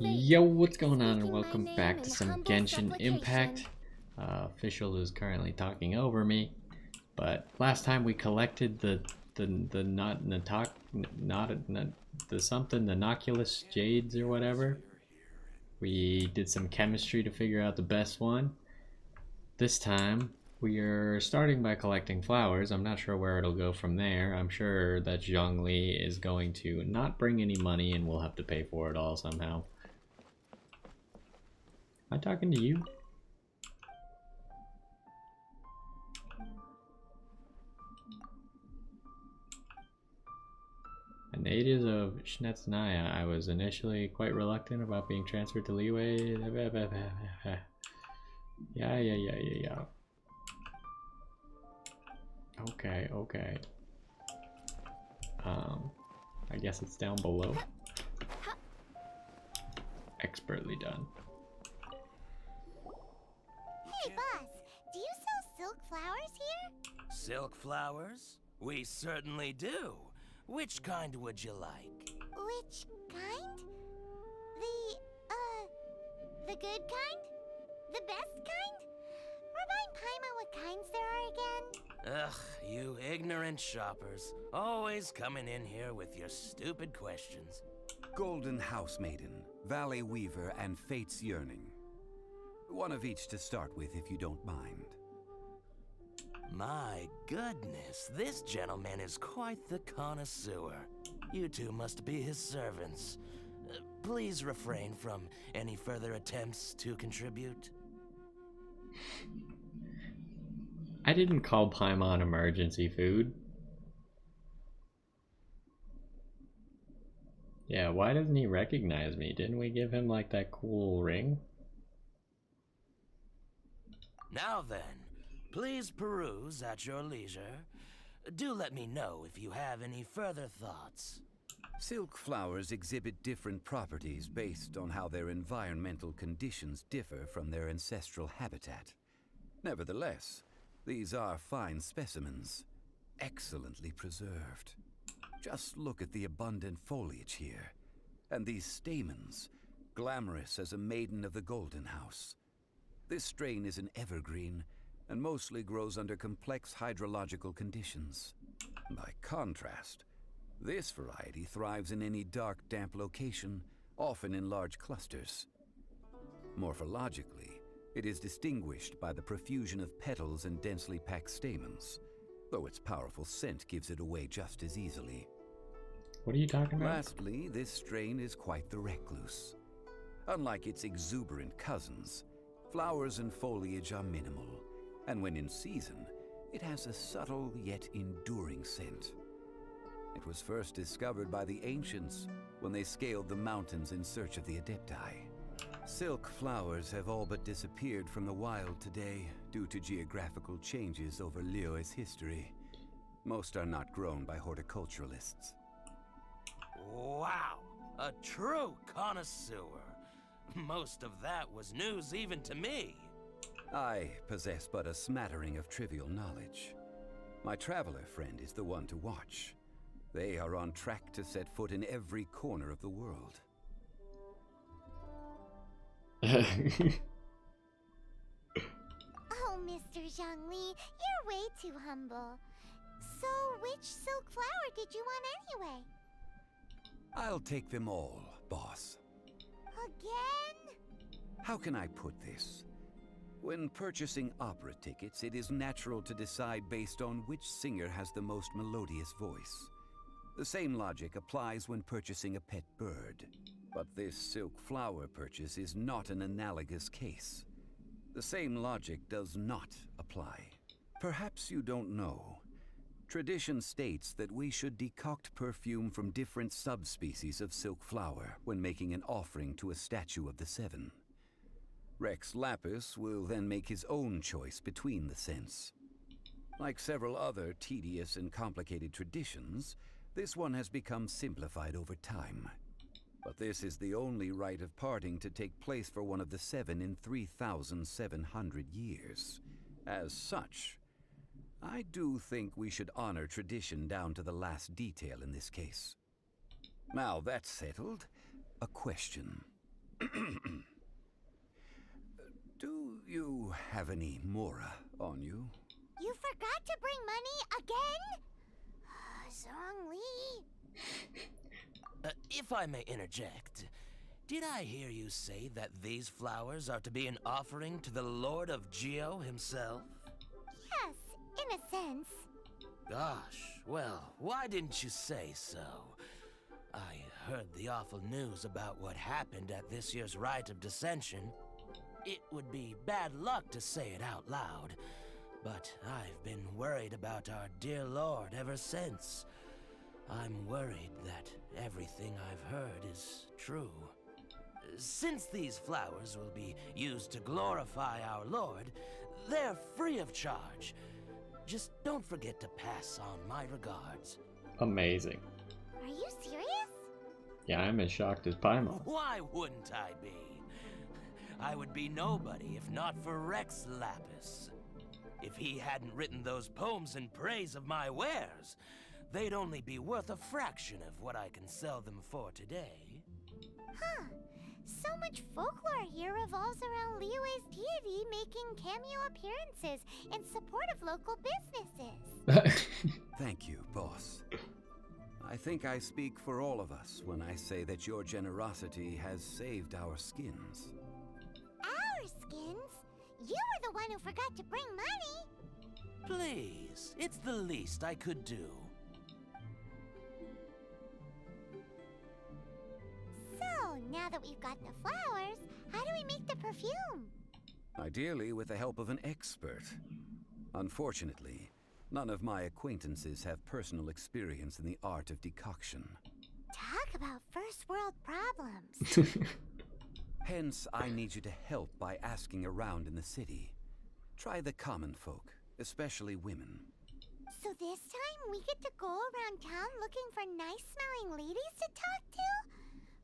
Yo, what's going on, and welcome back to some Genshin Impact. Official is currently talking over me, but last time we collected the not natok not the something the Noculus Jades or whatever. We did some chemistry to figure out the best one. This time we are starting by collecting flowers. I'm not sure where it'll go from there. I'm sure that Zhongli is going to not bring any money and we'll have to pay for it all somehow. Am I talking to you? A native of Snetsnaya, I was initially quite reluctant about being transferred to Liyue. Yeah. Okay. I guess it's down below. Expertly done. Hey, boss, do you sell silk flowers here? Silk flowers? We certainly do. Which kind would you like? Which kind? The good kind? The best kind? Remind Paimon what kinds there are again? Ugh, you ignorant shoppers. Always coming in here with your stupid questions. Golden Housemaiden, Valley Weaver, and Fate's Yearning. One of each to start with, if you don't mind. My goodness, this gentleman is quite the connoisseur. You two must be his servants. Please refrain from any further attempts to contribute. I didn't call Paimon emergency food. Yeah, why doesn't he recognize me? Didn't we give him like that cool ring? Now then, please peruse at your leisure. Do let me know if you have any further thoughts. Silk flowers exhibit different properties based on how their environmental conditions differ from their ancestral habitat. Nevertheless, these are fine specimens, excellently preserved. Just look at the abundant foliage here, and these stamens, glamorous as a maiden of the Golden House. This strain is an evergreen, and mostly grows under complex hydrological conditions. By contrast, this variety thrives in any dark, damp location, often in large clusters. Morphologically, it is distinguished by the profusion of petals and densely packed stamens, though its powerful scent gives it away just as easily. What are you talking about? Lastly, this strain is quite the recluse. Unlike its exuberant cousins, flowers and foliage are minimal, and when in season, it has a subtle yet enduring scent. It was first discovered by the ancients when they scaled the mountains in search of the Adepti. Silk flowers have all but disappeared from the wild today due to geographical changes over Liyue's history. Most are not grown by horticulturalists. Wow, a true connoisseur. Most of that was news even to me. I possess but a smattering of trivial knowledge. My traveler friend is the one to watch. They are on track to set foot in every corner of the world. Oh, Mr. Zhongli, you're way too humble. So, which silk flower did you want anyway? I'll take them all, boss. Again? How can I put this? When purchasing opera tickets, it is natural to decide based on which singer has the most melodious voice. The same logic applies when purchasing a pet bird. But this silk flower purchase is not an analogous case. The same logic does not apply. Perhaps you don't know. Tradition states that we should decoct perfume from different subspecies of silk flower when making an offering to a statue of the Seven. Rex Lapis will then make his own choice between the scents. Like several other tedious and complicated traditions, this one has become simplified over time. But this is the only rite of parting to take place for one of the Seven in 3,700 years. As such, I do think we should honor tradition down to the last detail in this case. Now that's settled, a question. Do you have any Mora on you? You forgot to bring money again? Zhongli. If I may interject, did I hear you say that these flowers are to be an offering to the Lord of Geo himself? Yes, in a sense. Gosh, well, why didn't you say so? I heard the awful news about what happened at this year's Rite of Dissension. It would be bad luck to say it out loud, but I've been worried about our dear Lord ever since. I'm worried that everything I've heard is true. Since these flowers will be used to glorify our Lord, they're free of charge. Just don't forget to pass on my regards. Amazing. Are you serious? Yeah, I'm as shocked as Paimon. Why wouldn't I be? I would be nobody if not for Rex Lapis. If he hadn't written those poems in praise of my wares, they'd only be worth a fraction of what I can sell them for today. Huh. So much folklore here revolves around Liyue's deity making cameo appearances in support of local businesses. Thank you, boss. I think I speak for all of us when I say that your generosity has saved our skins. Our skins? You were the one who forgot to bring money. Please, it's the least I could do. So, now that we've got the flowers, how do we make the perfume? Ideally with the help of an expert. Unfortunately, none of my acquaintances have personal experience in the art of decoction. Talk about first world problems. Hence, I need you to help by asking around in the city. Try the common folk, especially women. So this time we get to go around town looking for nice-smelling ladies to talk to?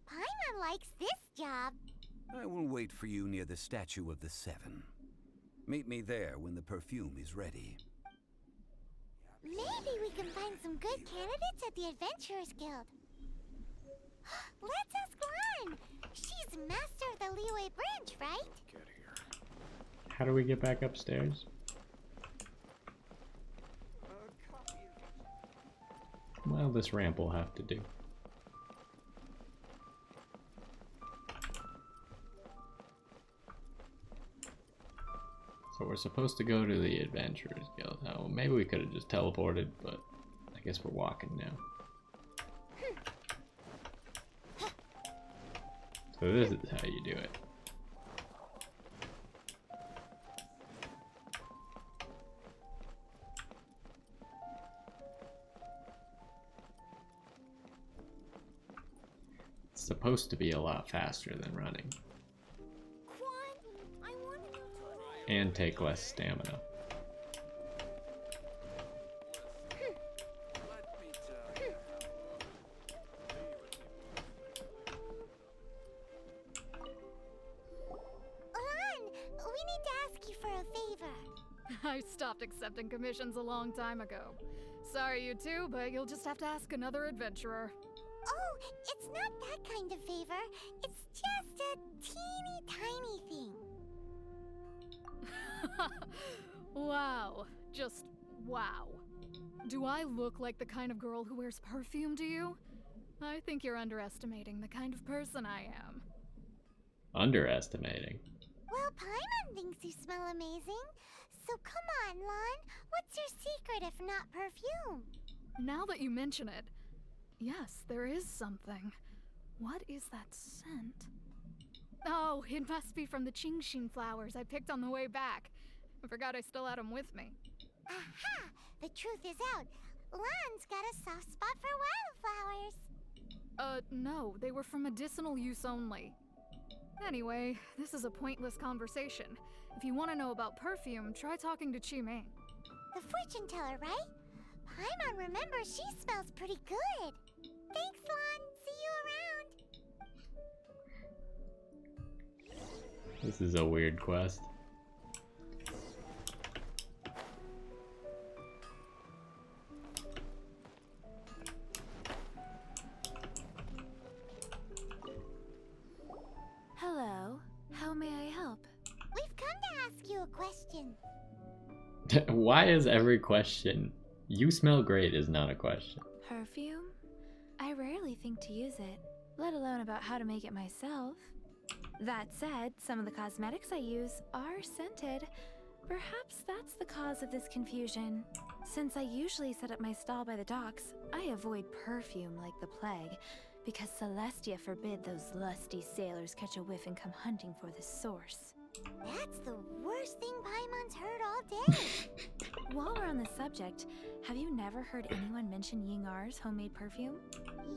Paimon likes this job. I will wait for you near the Statue of the Seven. Meet me there when the perfume is ready. Maybe we can find some good candidates at the Adventurers Guild. Let's ask Lan. She's master of the Liyue branch, right? How do we get back upstairs? Well, this ramp will have to do. So we're supposed to go to the Adventurers Guild. Oh, maybe we could have just teleported, but I guess we're walking now. So this is how you do it. It's supposed to be a lot faster than running. Quan, I wanted you to... And take less stamina. Lan, we need to ask you for a favor. I stopped accepting commissions a long time ago. Sorry, you two, but you'll just have to ask another adventurer. Oh, it's not that kind of favor. It's just a teeny tiny thing. Wow. Just wow. Do I look like the kind of girl who wears perfume to you? I think you're underestimating the kind of person I am. Underestimating? Well, Paimon thinks you smell amazing. So come on, Lan. What's your secret if not perfume? Now that you mention it, yes, there is something. What is that scent? Oh, it must be from the Qingxin flowers I picked on the way back. I forgot I still had them with me. Aha! The truth is out. Lan's got a soft spot for wildflowers. No, they were for medicinal use only. Anyway, this is a pointless conversation. If you want to know about perfume, try talking to Qimei. The fortune teller, right? Paimon remembers she smells pretty good. Thanks, Lan. See you around. This is a weird quest. question. Why is every question "you smell great" is not a question? Perfume? I rarely think to use it, let alone about how to make it myself. That said, some of the cosmetics I use are scented. Perhaps that's the cause of this confusion. Since I usually set up my stall by the docks, I avoid perfume like the plague, because Celestia forbid those lusty sailors catch a whiff and come hunting for the source. That's the worst thing Paimon's heard all day. While we're on the subject, have you never heard anyone mention Yingar's homemade perfume?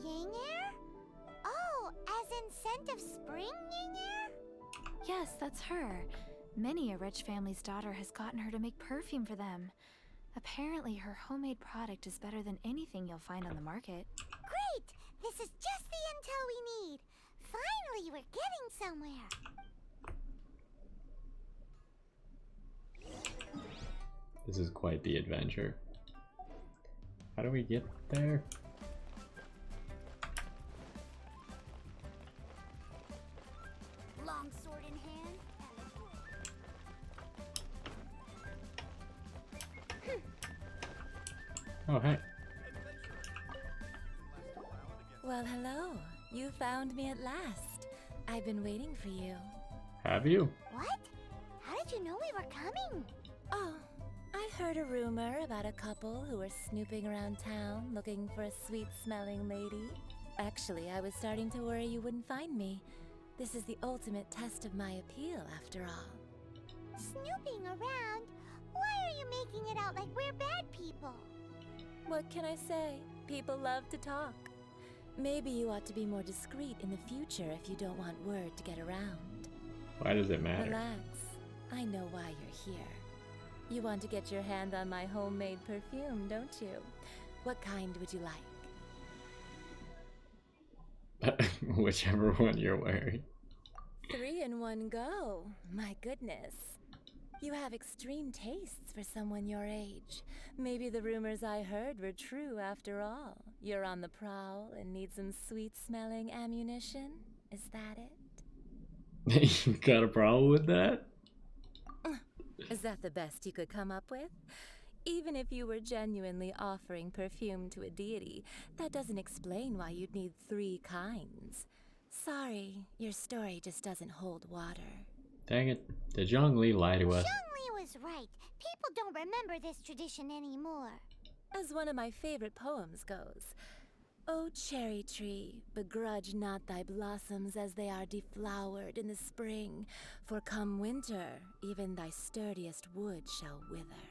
Yingair? Oh, as in scent of spring, Yingair? Yes, that's her. Many a rich family's daughter has gotten her to make perfume for them. Apparently, her homemade product is better than anything you'll find on the market. Great! This is just the intel we need. Finally, we're getting somewhere. This is quite the adventure. How do we get there? Long sword in hand. Oh, hey. Well, hello. You found me at last. I've been waiting for you. Have you? What? How did you know we were coming? Oh, I heard a rumor about a couple who were snooping around town looking for a sweet-smelling lady. Actually, I was starting to worry you wouldn't find me. This is the ultimate test of my appeal, after all. Snooping around? Why are you making it out like we're bad people? What can I say? People love to talk. Maybe you ought to be more discreet in the future if you don't want word to get around. Why does it matter? Relax. I know why you're here. You want to get your hand on my homemade perfume, don't you? What kind would you like? Whichever one you're wearing. 3 in one go. My goodness. You have extreme tastes for someone your age. Maybe the rumors I heard were true after all. You're on the prowl and need some sweet-smelling ammunition? Is that it? You got a problem with that? Is that the best you could come up with? Even if you were genuinely offering perfume to a deity, that doesn't explain why you'd need 3 kinds. Sorry, your story just doesn't hold water. Dang it. Did Zhongli lie to us? Zhongli was right. People don't remember this tradition anymore. As one of my favorite poems goes, O cherry tree, begrudge not thy blossoms as they are deflowered in the spring, for come winter, even thy sturdiest wood shall wither.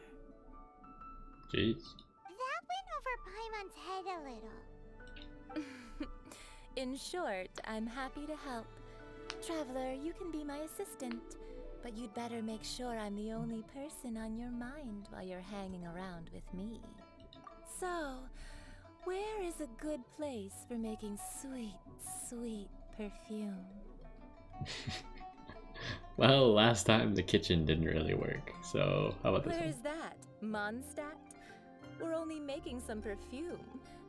Jeez. That went over Paimon's head a little. In short, I'm happy to help. Traveler, you can be my assistant, but you'd better make sure I'm the only person on your mind while you're hanging around with me. So, where is a good place for making sweet, sweet perfume? Well, last time the kitchen didn't really work, so how about this Where one? is that? Mondstadt? We're only making some perfume.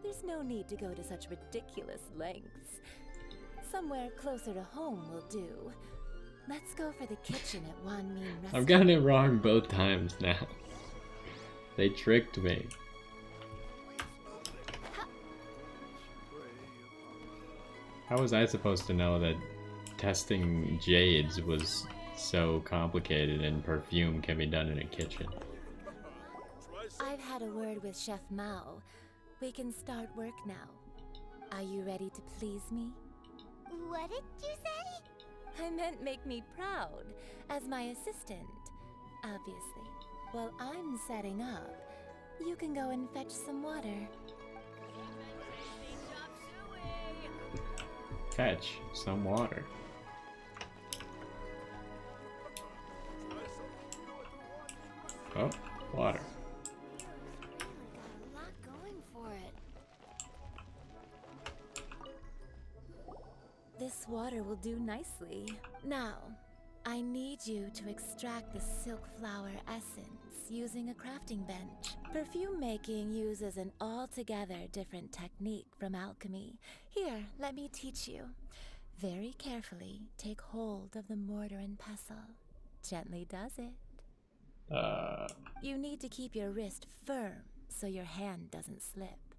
There's no need to go to such ridiculous lengths. Somewhere closer to home will do. Let's go for the kitchen at Wan Min Restaurant. I've gotten it wrong both times now. They tricked me. How was I supposed to know that testing jades was so complicated and perfume can be done in a kitchen? I've had a word with Chef Mao. We can start work now. Are you ready to please me? What did you say? I meant make me proud, as my assistant. Obviously. While I'm setting up, you can go and fetch some water. Fetch some water. Oh, water. Got a lot going for it. This water will do nicely. Now, I need you to extract the silk flower essence using a crafting bench. Perfume making uses an altogether different technique from alchemy. Here, let me teach you. Very carefully take hold of the mortar and pestle. Gently does it. You need to keep your wrist firm so your hand doesn't slip.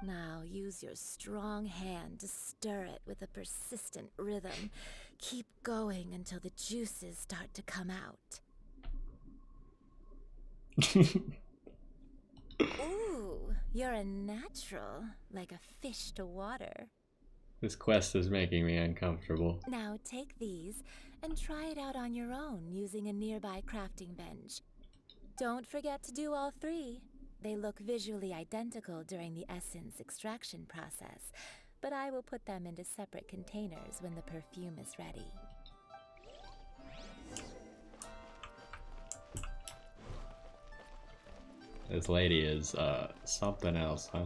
Now use your strong hand to stir it with a persistent rhythm. Keep going until the juices start to come out. Ooh, you're a natural, like a fish to water. This quest is making me uncomfortable. Now take these and try it out on your own using a nearby crafting bench. Don't forget to do all three. They look visually identical during the essence extraction process, but I will put them into separate containers when the perfume is ready. This lady is something else, huh?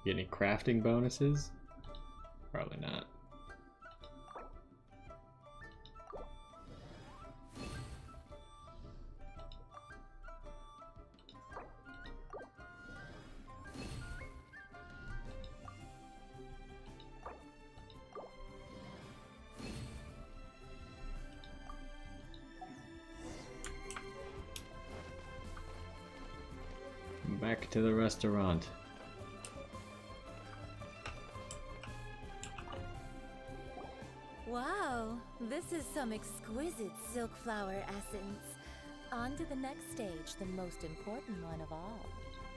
Get any crafting bonuses? Probably not. Back to the restaurant. Wow, this is some exquisite silk flower essence. On to the next stage, the most important one of all.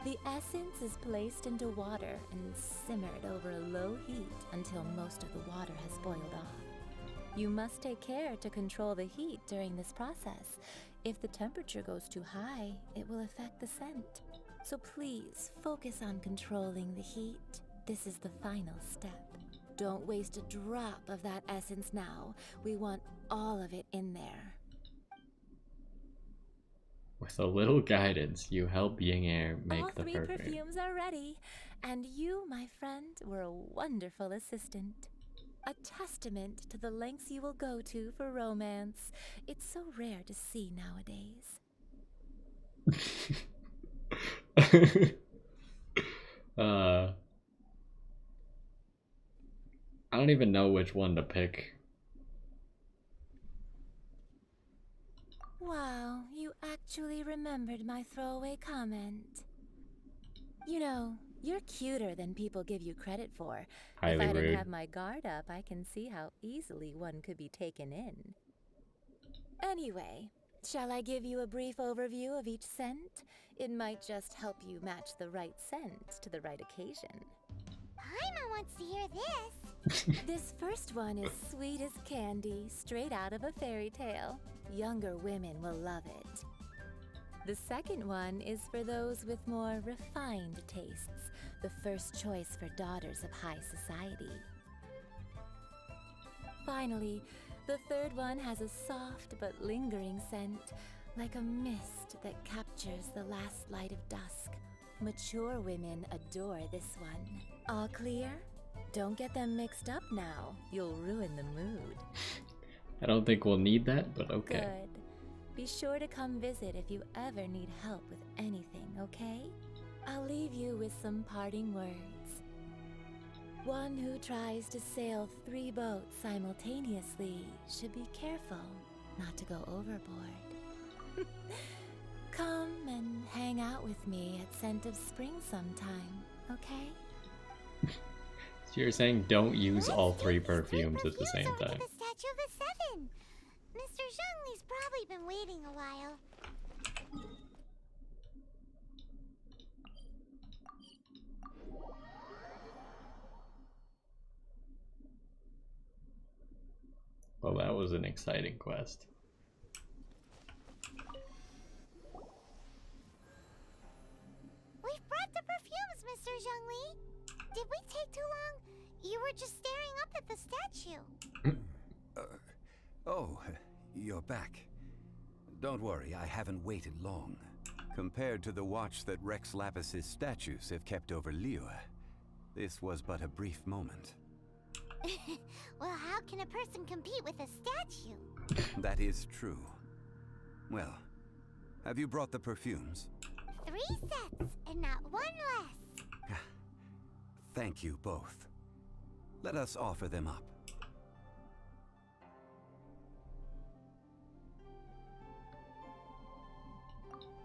The essence is placed into water and simmered over a low heat until most of the water has boiled off. You must take care to control the heat during this process. If the temperature goes too high, it will affect the scent. So please, focus on controlling the heat. This is the final step. Don't waste a drop of that essence now. We want all of it in there. With a little guidance, you help Ying Air make All the three perfume. perfumes are ready, and you, my friend, were a wonderful assistant. A testament to the lengths you will go to for romance. It's so rare to see nowadays. I don't even know which one to pick. Wow, you actually remembered my throwaway comment. You know, you're cuter than people give you credit for. Highly if I rude. didn't have my guard up, I can see how easily one could be taken in. Anyway, shall I give you a brief overview of each scent? It might just help you match the right scent to the right occasion. Paimon wants to hear this. This first one is sweet as candy, straight out of a fairy tale. Younger women will love it. The second one is for those with more refined tastes, the first choice for daughters of high society. Finally, the third one has a soft but lingering scent, like a mist that captures the last light of dusk. Mature women adore this one. All clear? Don't get them mixed up now. You'll ruin the mood. I don't think we'll need that, but okay. Good. Be sure to come visit if you ever need help with anything, okay? I'll leave you with some parting words. One who tries to sail 3 boats simultaneously should be careful not to go overboard. Come and hang out with me at Scent of Spring sometime, okay? So you're saying don't use all Let's 3 take these perfumes at the same over to time. the Statue of the Seven. Mr. Zhongli's probably been waiting a while. Well, that was an exciting quest. We've brought the perfumes, Mr. Zhongli. Did we take too long? You were just staring up at the statue. Oh, you're back. Don't worry, I haven't waited long. Compared to the watch that Rex Lapis's statues have kept over Liyue, this was but a brief moment. Well, how can a person compete with a statue? That is true. Well, have you brought the perfumes? 3 sets, and not one less. Thank you both. Let us offer them up.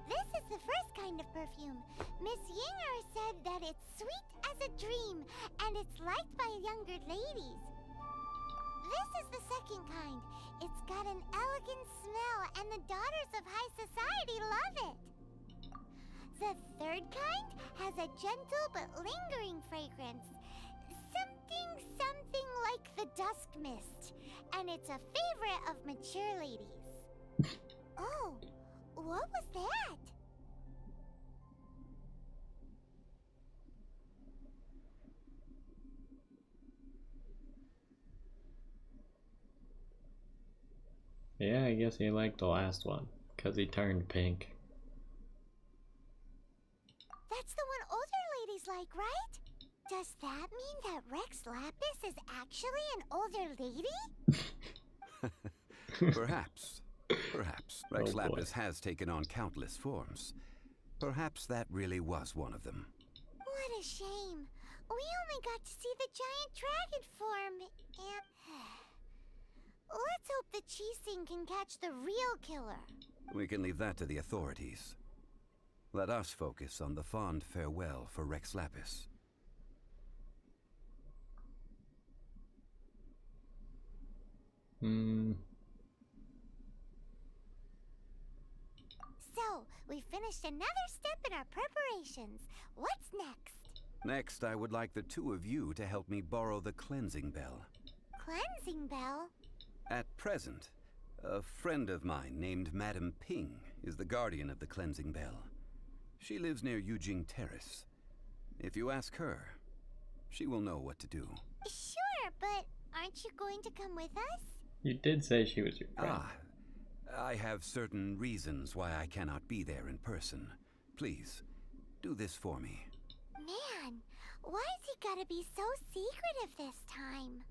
This is the first kind of perfume. Miss Yinger said that it's sweet as a dream, and it's liked by younger ladies. This is the second kind. It's got an elegant smell, and the daughters of high society love it. The third kind has a gentle but lingering fragrance. Something like the dusk mist, and it's a favorite of mature ladies. Oh, what was that? Yeah, I guess he liked the last one, because he turned pink. That's the one older ladies like, right? Does that mean that Rex Lapis is actually an older lady? Perhaps. Perhaps. Rex Oh, boy. Lapis has taken on countless forms. Perhaps that really was one of them. What a shame. We only got to see the giant dragon form, and... Let's hope the Chising can catch the real killer. We can leave that to the authorities. Let us focus on the fond farewell for Rex Lapis. So, we finished another step in our preparations. What's next? Next, I would like the two of you to help me borrow the cleansing bell. Cleansing bell? At present, a friend of mine named Madame Ping is the guardian of the cleansing bell. She lives near Yujing Terrace. If you ask her, she will know what to do. Sure, but aren't you going to come with us? You did say she was your friend. I have certain reasons why I cannot be there in person. Please, do this for me. Man, why has he gotta be so secretive this time?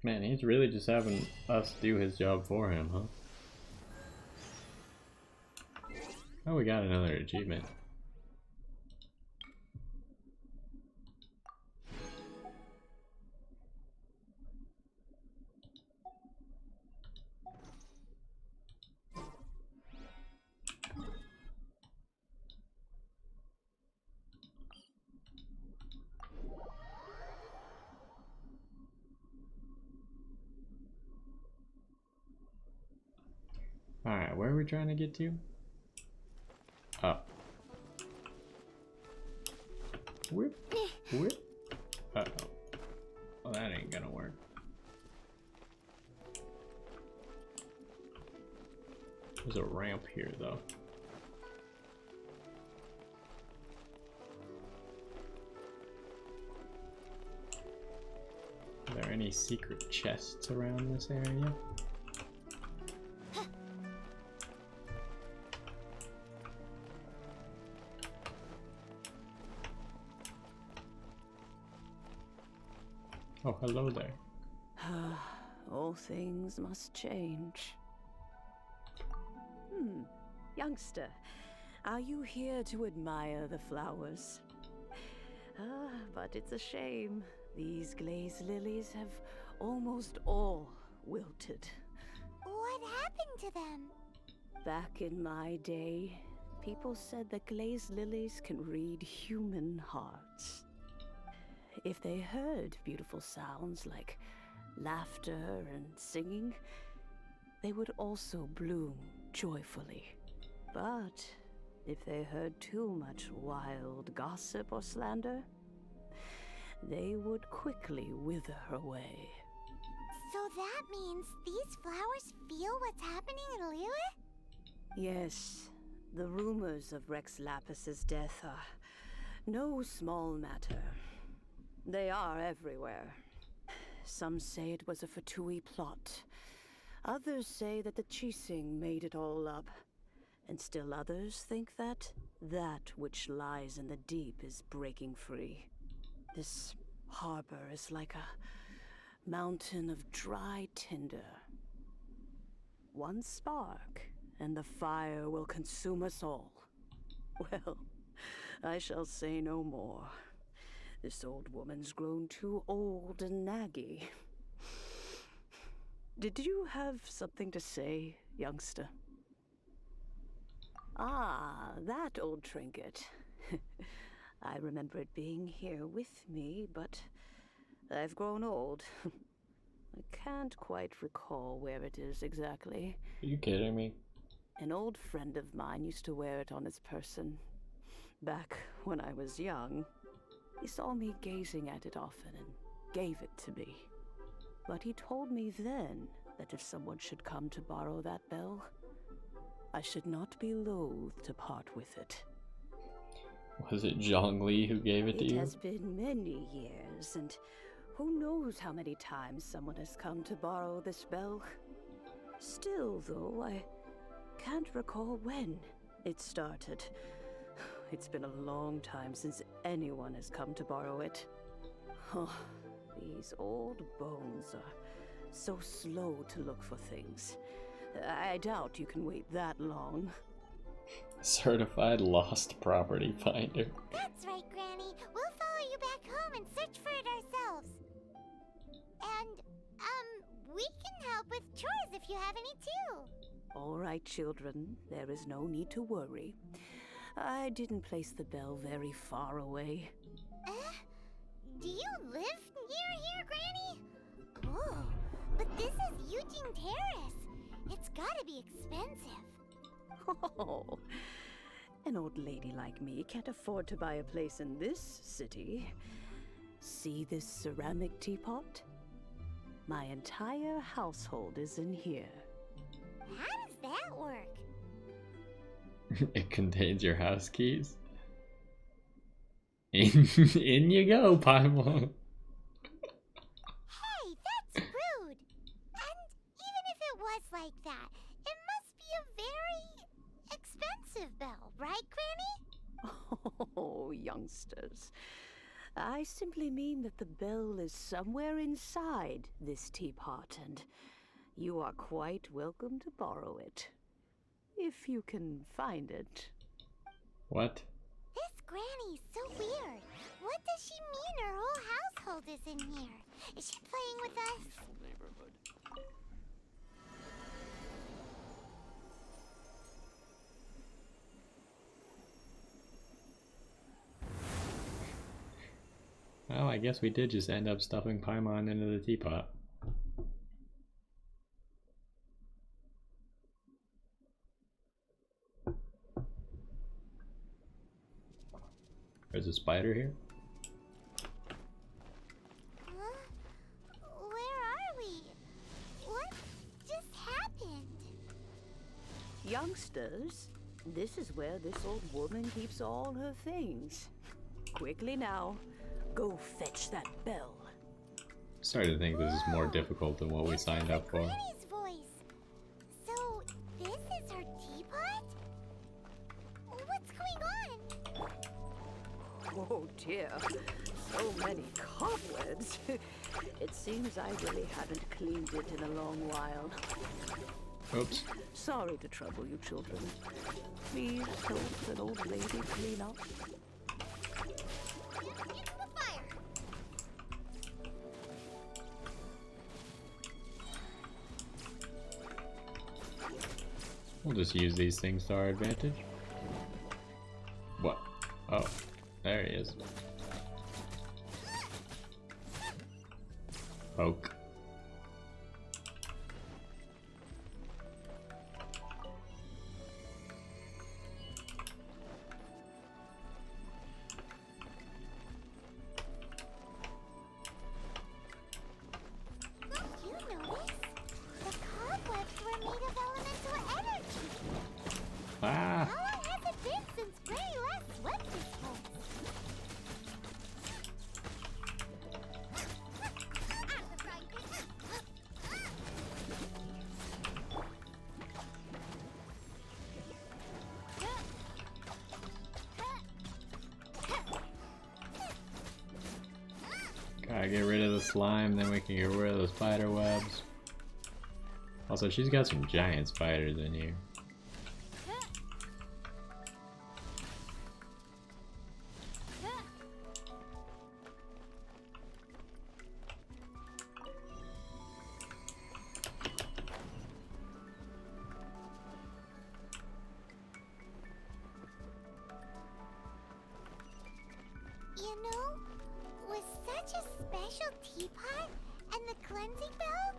Man, he's really just having us do his job for him, huh? Oh, we got another achievement. Alright, where are we trying to get to? Up. Whip. Whip. Uh-oh. Well, that ain't gonna work. There's a ramp here, though. Are there any secret chests around this area? Oh, hello there. All things must change. Youngster, are you here to admire the flowers? But it's a shame. These glazed lilies have almost all wilted. What happened to them? Back in my day, people said that glazed lilies can read human hearts. If they heard beautiful sounds like laughter and singing, they would also bloom joyfully. But if they heard too much wild gossip or slander, they would quickly wither away. So that means these flowers feel what's happening in Liyue? Yes, the rumors of Rex Lapis's death are no small matter. They are everywhere. Some say it was a Fatui plot. Others say that the Chising made it all up. And still others think that which lies in the deep is breaking free. This harbor is like a mountain of dry tinder. One spark, and the fire will consume us all. Well, I shall say no more. This old woman's grown too old and naggy. Did you have something to say, youngster? Ah, that old trinket. I remember it being here with me, but I've grown old. I can't quite recall where it is exactly. Are you kidding me? An old friend of mine used to wear it on his person. Back when I was young, he saw me gazing at it often and gave it to me. But he told me then that if someone should come to borrow that bell, I should not be loath to part with it. Was it Zhongli who gave it to It you? has been many years, and who knows how many times someone has come to borrow this bell. Still, though, I can't recall when it started. It's been a long time since anyone has come to borrow it. Oh, these old bones are so slow to look for things. I doubt you can wait that long. Certified lost property finder. That's right, Granny. We'll follow you back home and search for it ourselves. And, we can help with chores if you have any too. All right, children, there is no need to worry. I didn't place the bell very far away. Do you live near here, Granny? Oh, but this is Eugene Terrace. It's gotta be expensive. Oh, an old lady like me can't afford to buy a place in this city. See this ceramic teapot? My entire household is in here. How does that work? It contains your house keys. In you go, Paimon. Hey, that's rude. And even if it was like that, it must be a very expensive bell, right, Granny? Oh, youngsters. I simply mean that the bell is somewhere inside this teapot, and you are quite welcome to borrow it. If you can find it. What? This Granny's so weird. What does she mean her whole household is in here? Is she playing with us? Well, I guess we did just end up stuffing Paimon into the teapot. There's a spider here. Where are we? What just happened? Youngsters, this is where this old woman keeps all her things. Quickly now, go fetch that bell. Starting to think this is more difficult than what we signed up for. Granny's voice. So this is her teapot? What's going on? Oh dear, so many cobwebs. It seems I really haven't cleaned it in a long while. Oops. Sorry to trouble you, children. Please help an old lady clean up. Into the fire. We'll just use these things to our advantage. What? Oh, there he is. Poke. Don't you notice? The cobwebs were made of elemental energy. Ah! How long has it been since Granny last swept this place? I'm the bright Gotta get rid of the slime, then we can get rid of the spider webs. Also, she's got some giant spiders in here. Lightning Bell?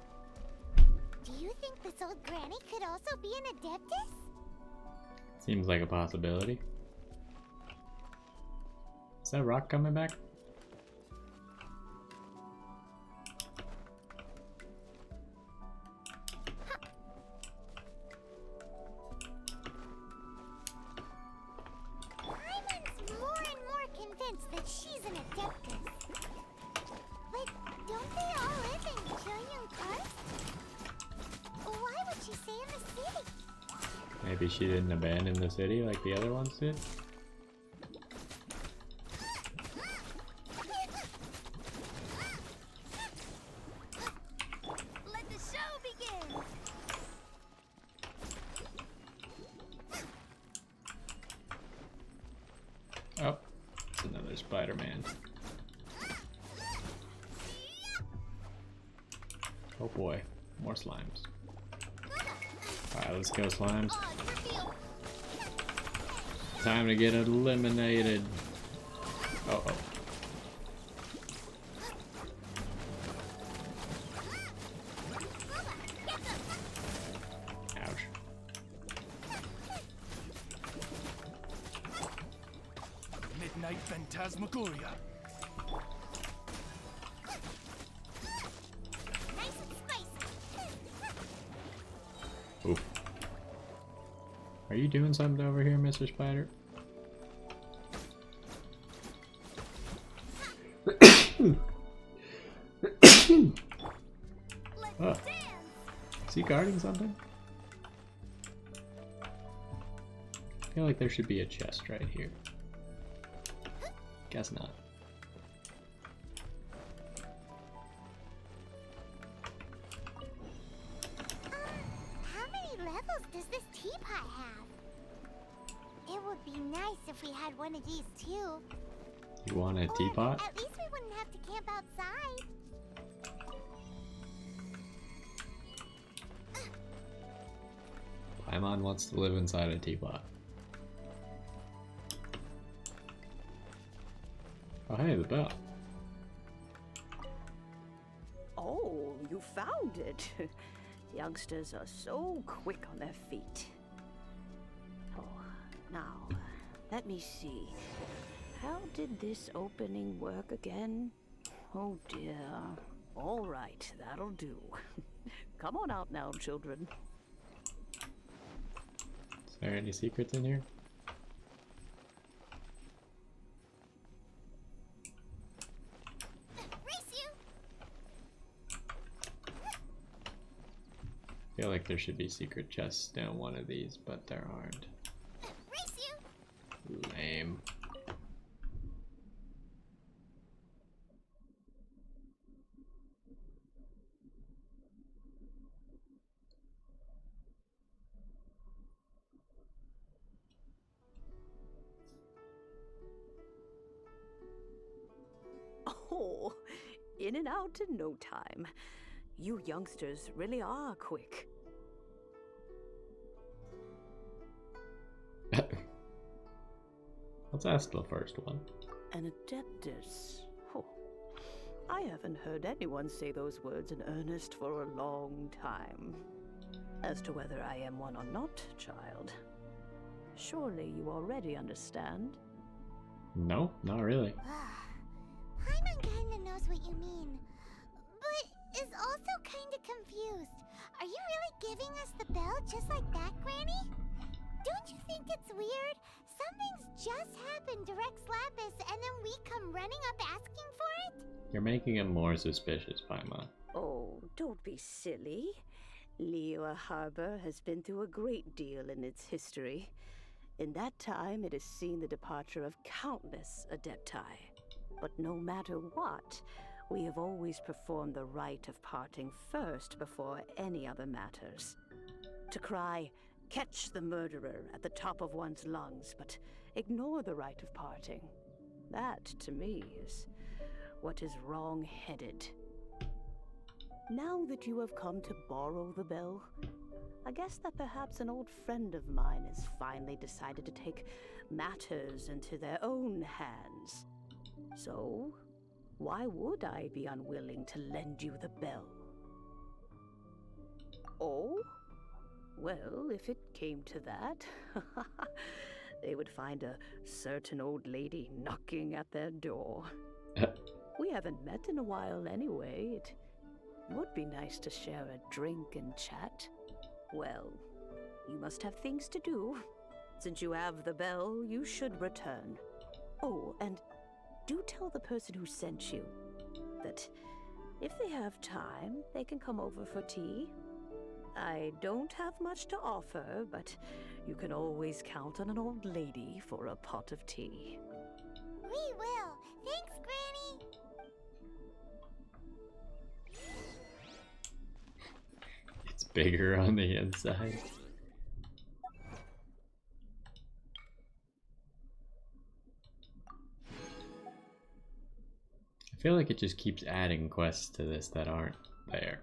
Do you think this old granny could also be an Adeptus? Seems like a possibility. Is that rock coming back? Paimon's more and more convinced that she's an Adeptus. But don't they all live in Junyun Park? Why would she stay in the city? Maybe she didn't abandon the city like the other ones did? Let the show begin! Oh, it's another Spider-Man. Oh boy, more slimes. Alright, let's go, slimes. Time to get eliminated. Uh oh. Ouch. Midnight Phantasmagoria. Nice and spicy! Oof. Are you doing something over here, Mr. Spider? Oh. Is he guarding something? I feel like there should be a chest right here. Guess not. How many levels does this teapot have? It would be nice if we had one of these too. You want a Or teapot? At least we wouldn't have to camp outside. Paimon wants to live inside a teapot. Oh hey, the bell. Oh, you found it. Youngsters are so quick on their feet. Oh, now, let me see. How did this opening work again? Oh dear. All right, that'll do. Come on out now, children. Is there any secrets in here? Race you! I feel like there should be secret chests down one of these, but there aren't. Race you! Lame. Oh, in and out in no time. You youngsters really are quick. Let's ask the first one. An Adeptus. Oh, I haven't heard anyone say those words in earnest for a long time. As to whether I am one or not, child, surely you already understand. No, not really. Paimon kinda knows what you mean, but is also kinda confused. Are you really giving us the bell just like that, Granny? Don't you think it's weird? Something's just happened to Rex Lapis and then we come running up asking for it? You're making him more suspicious, Paimon. Oh, don't be silly. Liyue Harbor has been through a great deal in its history. In that time, it has seen the departure of countless Adepti. But no matter what, we have always performed the rite of parting first before any other matters. To cry, "Catch the murderer," at the top of one's lungs, but ignore the rite of parting. That, to me, is what is wrong-headed. Now that you have come to borrow the bell, I guess that perhaps an old friend of mine has finally decided to take matters into their own hands. So, why would I be unwilling to lend you the bell? Oh? Well, if it came to that, they would find a certain old lady knocking at their door. We haven't met in a while anyway. It would be nice to share a drink and chat. Well, you must have things to do. Since you have the bell, you should return. Oh, and do tell the person who sent you that if they have time, they can come over for tea. I don't have much to offer, but you can always count on an old lady for a pot of tea. We will. Thanks, Granny. It's bigger on the inside. I feel like it just keeps adding quests to this that aren't there.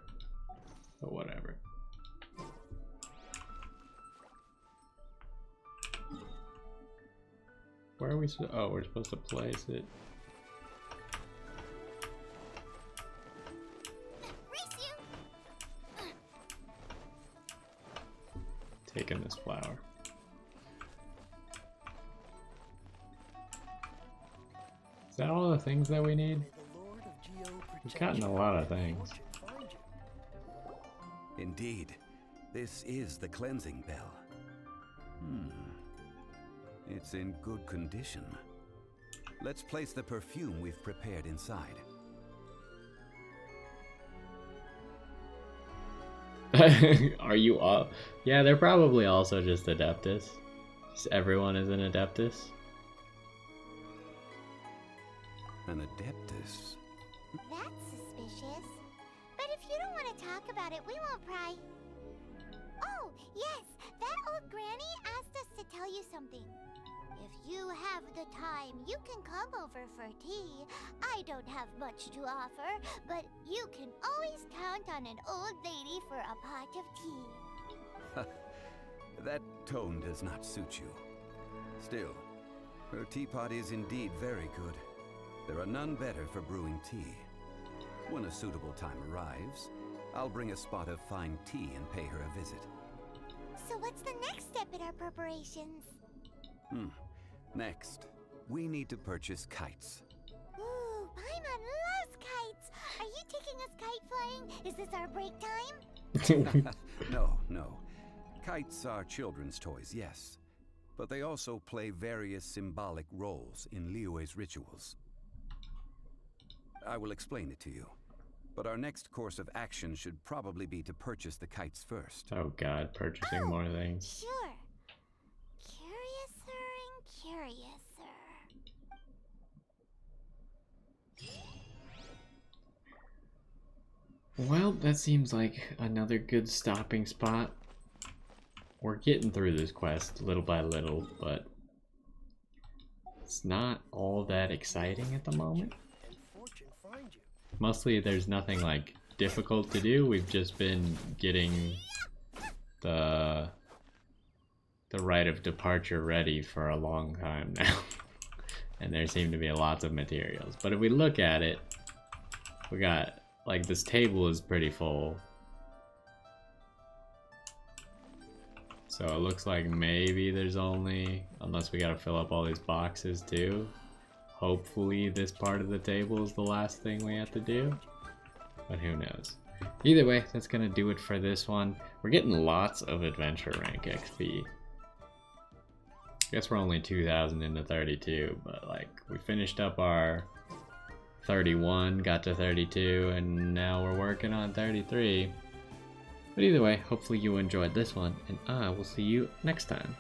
But whatever. Where are we? Oh, we're supposed to place it. Taking this flower. Is that all the things that we need? We've gotten a lot of things. Indeed, this is the cleansing bell. It's in good condition. Let's place the perfume we've prepared inside. Are you all? Yeah, they're probably also just Adeptus. Just everyone is an Adeptus. An Adeptus? That's suspicious. But if you don't want to talk about it, we won't pry. Oh, yes, that old granny asked us to tell you something. If you have the time, you can come over for tea. I don't have much to offer, but you can always count on an old lady for a pot of tea. That tone does not suit you. Still, her teapot is indeed very good. There are none better for brewing tea. When a suitable time arrives, I'll bring a spot of fine tea and pay her a visit. So what's the next step in our preparations? Next, we need to purchase kites. Ooh, Paimon loves kites! Are you taking us kite flying? Is this our break time? No. Kites are children's toys, yes. But they also play various symbolic roles in Liyue's rituals. I will explain it to you. But our next course of action should probably be to purchase the kites first. Oh god, purchasing more things. Sure. Curiouser and curiouser. Well, that seems like another good stopping spot. We're getting through this quest little by little, but it's not all that exciting at the moment. Mostly there's nothing like difficult to do. We've just been getting the rite of departure ready for a long time now. And there seem to be lots of materials. But if we look at it, we got, like, this table is pretty full. So it looks like maybe there's only, unless we gotta fill up all these boxes too. Hopefully this part of the table is the last thing we have to do. But who knows. Either way, that's gonna do it for this one. We're getting lots of adventure rank XP. Guess we're only 2,000 into 32, but like we finished up our 31, got to 32, and now we're working on 33. But either way, hopefully you enjoyed this one, and I will see you next time.